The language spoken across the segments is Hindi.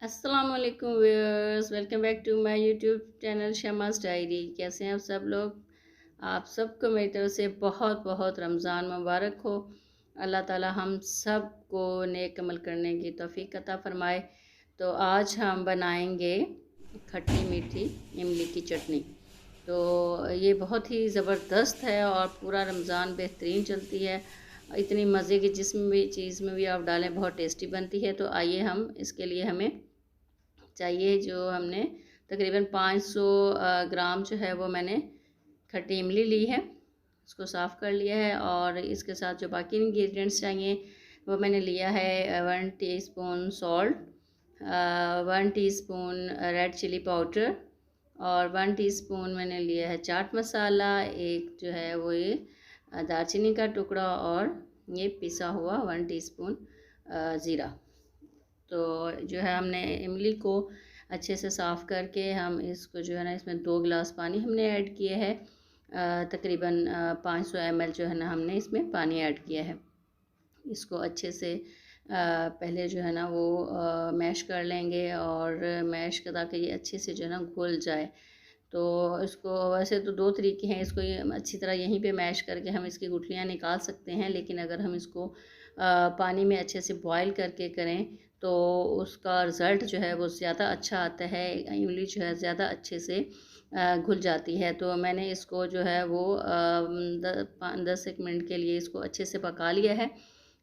अस्सलाम वालेकुम viewers, welcome back to my YouTube channel Shamas diary. कैसे हैं आप सब लोग? आप सबको मेरी तरफ से बहुत बहुत रमज़ान मुबारक हो। अल्लाह ताला हम सब को नेक अमल करने की तौफीक अता फ़रमाए। तो आज हम बनाएंगे खट्टी मीठी इमली की चटनी। तो ये बहुत ही ज़बरदस्त है और पूरा रमज़ान बेहतरीन चलती है। इतनी मज़े की जिसमें भी चीज़ में भी आप डालें बहुत टेस्टी बनती है। तो आइए हम इसके लिए हमें चाहिए जो हमने तकरीबन 500 ग्राम जो है वो मैंने खट्टी इमली ली है। उसको साफ़ कर लिया है और इसके साथ जो बाकी इंग्रेडिएंट्स चाहिए वो मैंने लिया है 1 teaspoon salt, 1 teaspoon red chilli powder और 1 टीस्पून मैंने लिया है चाट मसाला, एक जो है वो ये दालचीनी का टुकड़ा और ये पिसा हुआ 1 टीस्पून ज़ीरा। तो जो है हमने इमली को अच्छे से साफ़ करके हम इसको जो है ना इसमें 2 गिलास पानी हमने ऐड किया है। तकरीबन 500 ml जो है ना हमने इसमें पानी ऐड किया है। इसको अच्छे से पहले जो है ना वो मैश कर लेंगे और मैश कर ताकि ये अच्छे से जो है ना घुल जाए। तो इसको वैसे तो 2 तरीके हैं, इसको ये अच्छी तरह यहीं पे मैश करके हम इसकी गुठलियाँ निकाल सकते हैं, लेकिन अगर हम इसको पानी में अच्छे से बॉयल करके करें तो उसका रिज़ल्ट जो है वो ज़्यादा अच्छा आता है। इमली जो है ज़्यादा अच्छे से घुल जाती है। तो मैंने इसको जो है वो 10 एक मिनट के लिए इसको अच्छे से पका लिया है।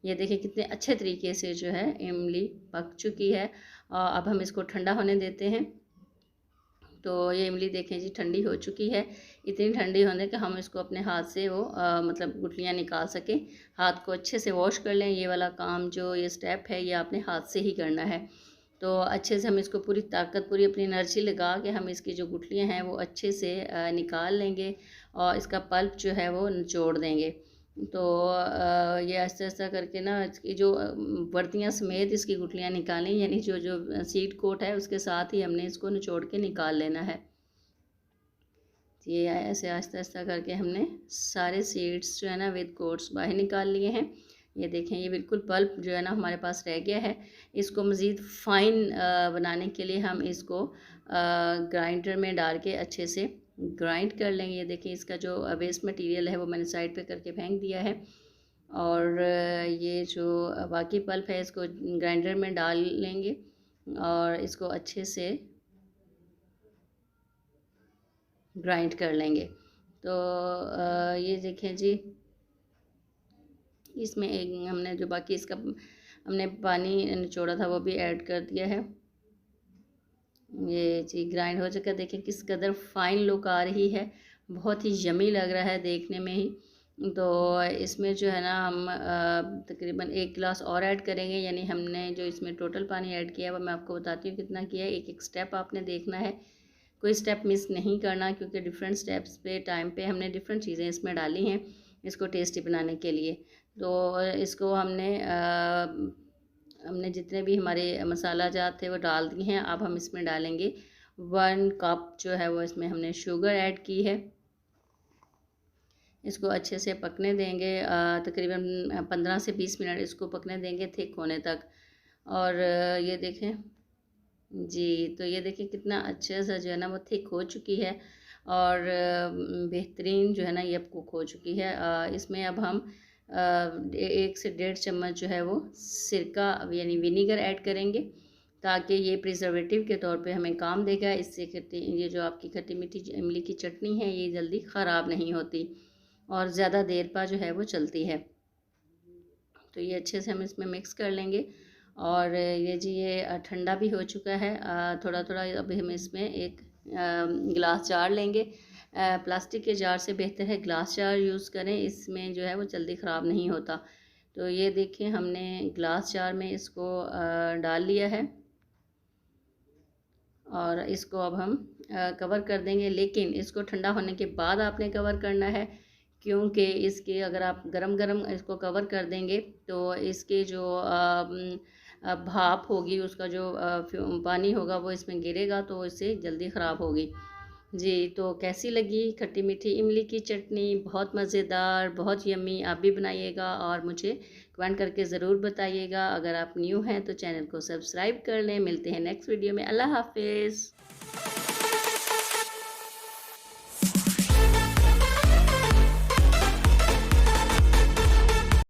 ये देखिए कितने अच्छे तरीके से जो है इमली पक चुकी है। अब हम इसको ठंडा होने देते हैं। तो ये इमली देखें जी ठंडी हो चुकी है। इतनी ठंडी होने कि हम इसको अपने हाथ से वो मतलब गुठलियाँ निकाल सकें। हाथ को अच्छे से वॉश कर लें। ये वाला काम जो ये स्टेप है ये आपने हाथ से ही करना है। तो अच्छे से हम इसको पूरी ताकत पूरी अपनी एनर्जी लगा के हम इसकी जो गुठलियाँ हैं वो अच्छे से निकाल लेंगे और इसका पल्प जो है वो निचोड़ देंगे। तो ये आहिस्ता-आहिस्ता करके ना इसकी जो वर्दियाँ समेत इसकी गुठलियाँ निकालें, यानी जो जो सीड कोट है उसके साथ ही हमने इसको निचोड़ के निकाल लेना है। ये ऐसे आहिस्ता-आहिस्ता करके हमने सारे सीड्स जो है ना विद कोट्स बाहर निकाल लिए हैं। ये देखें ये बिल्कुल पल्प जो है ना हमारे पास रह गया है। इसको मज़ीद फ़ाइन बनाने के लिए हम इसको ग्राइंडर में डाल के अच्छे से ग्राइंड कर लेंगे। ये देखिए इसका जो वेस्ट मटेरियल है वो मैंने साइड पे करके फेंक दिया है और ये जो बाकी पल्प है इसको ग्राइंडर में डाल लेंगे और इसको अच्छे से ग्राइंड कर लेंगे। तो ये देखें जी इसमें एक हमने जो बाकी इसका हमने पानी निचोड़ा था वो भी ऐड कर दिया है। ये जी ग्राइंड हो चुका है। देखिए किस कदर फ़ाइन लुक आ रही है, बहुत ही यम्मी लग रहा है देखने में ही। तो इसमें जो है ना हम तकरीबन 1 गिलास और ऐड करेंगे, यानी हमने जो इसमें टोटल पानी ऐड किया है वो मैं आपको बताती हूँ कितना किया है। एक एक स्टेप आपने देखना है, कोई स्टेप मिस नहीं करना, क्योंकि डिफरेंट स्टेप्स पे टाइम पे हमने डिफरेंट चीज़ें इसमें डाली हैं इसको टेस्टी बनाने के लिए। तो इसको हमने जितने भी हमारे मसाला जात थे वो डाल दिए हैं। अब हम इसमें डालेंगे 1 कप जो है वो इसमें हमने शुगर ऐड की है। इसको अच्छे से पकने देंगे, तकरीबन 15 से 20 मिनट इसको पकने देंगे थिक होने तक। और ये देखें जी, तो ये देखिए कितना अच्छे से जो है ना वो थिक हो चुकी है और बेहतरीन जो है ना ये अब कुक हो चुकी है। इसमें अब हम 1 से 1.5 चम्मच जो है वो सिरका यानी विनीगर ऐड करेंगे, ताकि ये प्रिजर्वेटिव के तौर पे हमें काम देगा। इससे खट्टी ये जो आपकी खट्टी मीठी इमली की चटनी है ये जल्दी ख़राब नहीं होती और ज़्यादा देर पर जो है वो चलती है। तो ये अच्छे से हम इसमें मिक्स कर लेंगे और ये जी ये ठंडा भी हो चुका है। थोड़ा थोड़ा अभी हम इसमें एक गिलास जार लेंगे। प्लास्टिक के जार से बेहतर है ग्लास जार यूज़ करें, इसमें जो है वो जल्दी ख़राब नहीं होता। तो ये देखिए हमने ग्लास जार में इसको डाल लिया है और इसको अब हम कवर कर देंगे, लेकिन इसको ठंडा होने के बाद आपने कवर करना है, क्योंकि इसके अगर आप गरम गरम इसको कवर कर देंगे तो इसके जो भाप होगी उसका जो पानी होगा वो इसमें गिरेगा तो इससे जल्दी ख़राब होगी। जी, तो कैसी लगी खट्टी मीठी इमली की चटनी? बहुत मज़ेदार, बहुत यम्मी। आप भी बनाइएगा और मुझे कमेंट करके ज़रूर बताइएगा। अगर आप न्यू हैं तो चैनल को सब्सक्राइब कर लें। मिलते हैं नेक्स्ट वीडियो में। अल्लाह हाफ़िज़।